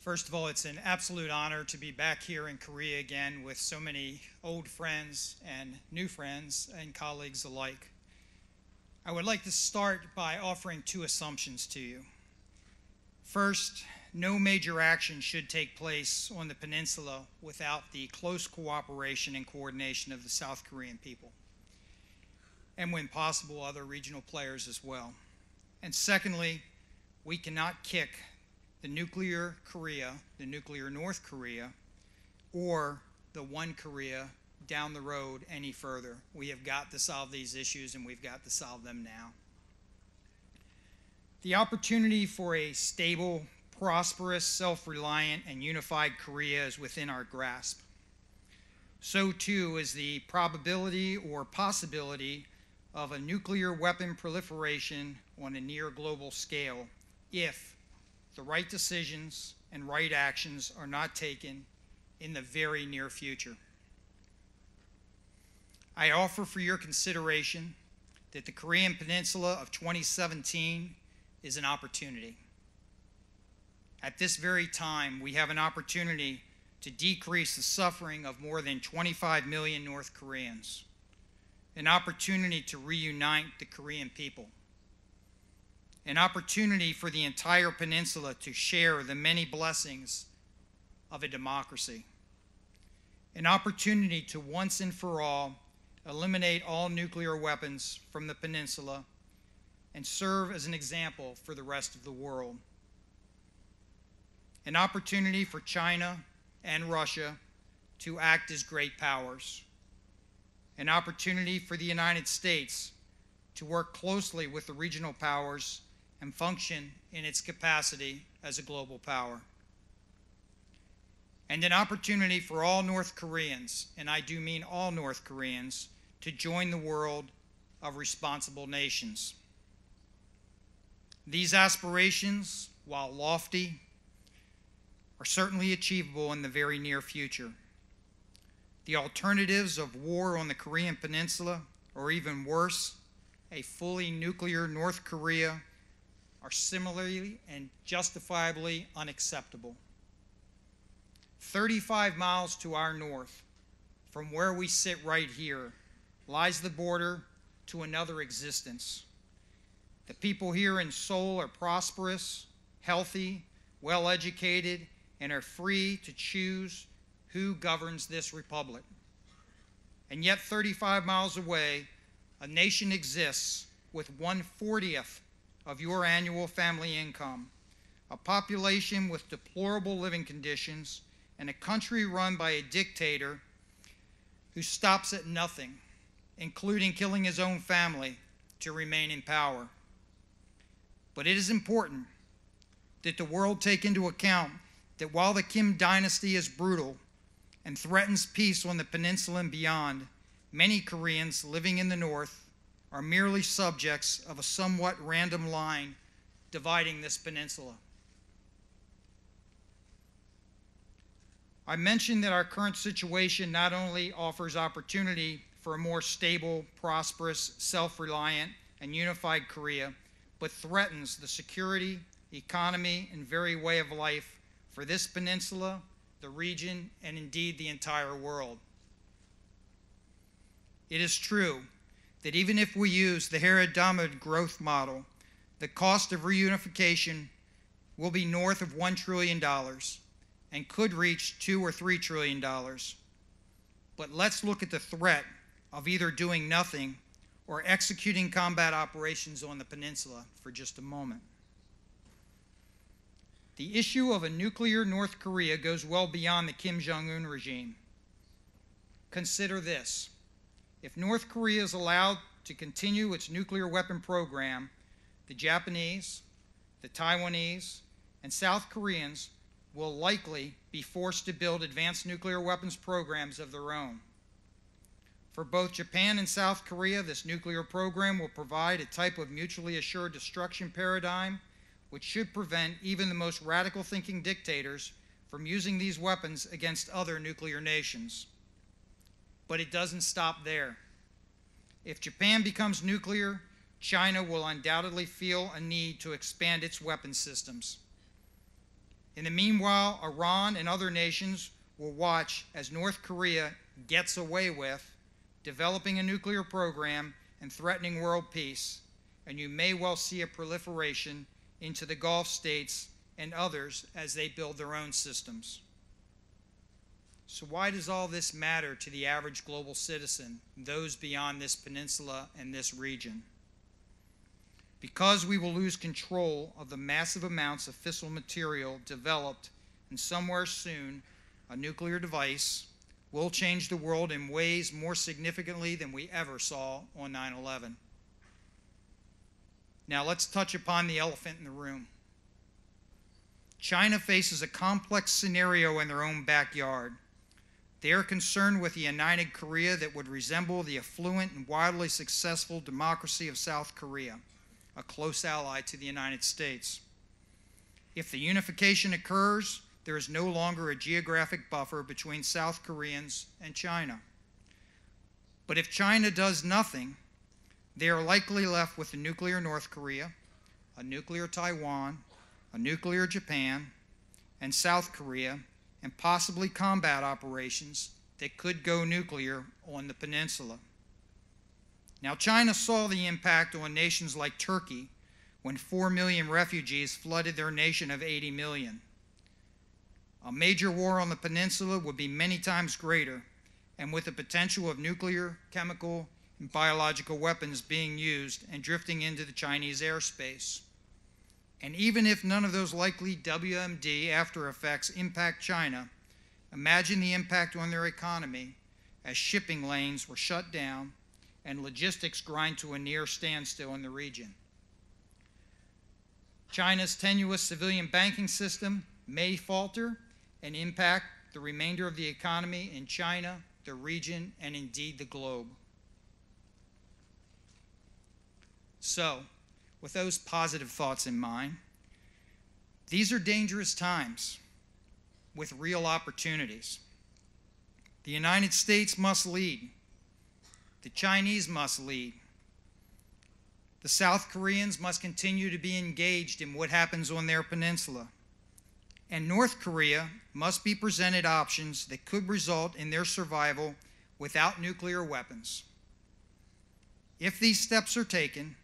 First of all, it's an absolute honor to be back here in Korea again with so many old friends and new friends and colleagues alike. I would like to start by offering two assumptions to you. First, no major action should take place on the peninsula without the close cooperation and coordination of the South Korean people, and when possible, other regional players as well. And secondly, we cannot kick the nuclear Korea, the nuclear North Korea, or the one Korea down the road any further. We have got to solve these issues, and we've got to solve them now. The opportunity for a stable, prosperous, self-reliant, and unified Korea is within our grasp. So too is the probability or possibility of a nuclear weapon proliferation on a near global scale if the right decisions and right actions are not taken in the very near future. I offer for your consideration that the Korean Peninsula of 2017 is an opportunity. At this very time, we have an opportunity to decrease the suffering of more than 25 million North Koreans, an opportunity to reunite the Korean people, an opportunity for the entire peninsula to share the many blessings of a democracy, an opportunity to once and for all eliminate all nuclear weapons from the peninsula and serve as an example for the rest of the world, an opportunity for China and Russia to act as great powers, an opportunity for the United States to work closely with the regional powers and function in its capacity as a global power, and an opportunity for all North Koreans, and I do mean all North Koreans, to join the world of responsible nations. These aspirations, while lofty, are certainly achievable in the very near future. The alternatives of war on the Korean Peninsula, or even worse, a fully nuclear North Korea, are similarly and justifiably unacceptable. 35 miles to our north, from where we sit right here, lies the border to another existence. The people here in Seoul are prosperous, healthy, well-educated, and are free to choose who governs this republic. And yet 35 miles away, a nation exists with 1/40th of your annual family income, a population with deplorable living conditions, and a country run by a dictator who stops at nothing, including killing his own family, to remain in power. But it is important that the world take into account that while the Kim dynasty is brutal and threatens peace on the peninsula and beyond, many Koreans living in the north are merely subjects of a somewhat random line dividing this peninsula. I mentioned that our current situation not only offers opportunity for a more stable, prosperous, self-reliant, and unified Korea, but threatens the security, economy, and very way of life for this peninsula, the region, and indeed the entire world. It is true that even if we use the Herod-Dahmed growth model, the cost of reunification will be north of $1 trillion and could reach $2 or $3 trillion. But let's look at the threat of either doing nothing or executing combat operations on the peninsula for just a moment. The issue of a nuclear North Korea goes well beyond the Kim Jong-un regime. Consider this. If North Korea is allowed to continue its nuclear weapon program, the Japanese, the Taiwanese, and South Koreans will likely be forced to build advanced nuclear weapons programs of their own. For both Japan and South Korea, this nuclear program will provide a type of mutually assured destruction paradigm which should prevent even the most radical thinking dictators from using these weapons against other nuclear nations. But it doesn't stop there. If Japan becomes nuclear, China will undoubtedly feel a need to expand its weapons systems. In the meanwhile, Iran and other nations will watch as North Korea gets away with developing a nuclear program and threatening world peace, and you may well see a proliferation into the Gulf states and others as they build their own systems. So why does all this matter to the average global citizen, those beyond this peninsula and this region? Because we will lose control of the massive amounts of fissile material developed, and somewhere soon a nuclear device will change the world in ways more significantly than we ever saw on 9/11. Now let's touch upon the elephant in the room. China faces a complex scenario in their own backyard. They are concerned with a united Korea that would resemble the affluent and wildly successful democracy of South Korea, a close ally to the United States. If the unification occurs, there is no longer a geographic buffer between South Koreans and China. But if China does nothing, they are likely left with a nuclear North Korea, a nuclear Taiwan, a nuclear Japan, and South Korea, and possibly combat operations that could go nuclear on the peninsula. Now, China saw the impact on nations like Turkey when 4 million refugees flooded their nation of 80 million. A major war on the peninsula would be many times greater, and with the potential of nuclear, chemical, and biological weapons being used and drifting into the Chinese airspace. And even if none of those likely WMD after effects impact China, imagine the impact on their economy as shipping lanes were shut down and logistics grind to a near standstill in the region. China's tenuous civilian banking system may falter and impact the remainder of the economy in China, the region, and indeed the globe. So, with those positive thoughts in mind, these are dangerous times with real opportunities. The United States must lead. The Chinese must lead. The South Koreans must continue to be engaged in what happens on their peninsula. And North Korea must be presented options that could result in their survival without nuclear weapons. If these steps are taken,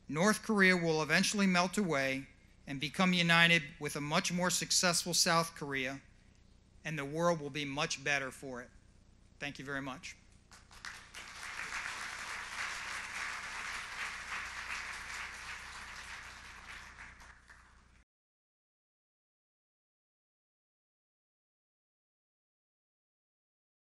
North Korea will eventually melt away and become united with a much more successful South Korea, and the world will be much better for it. Thank you very much.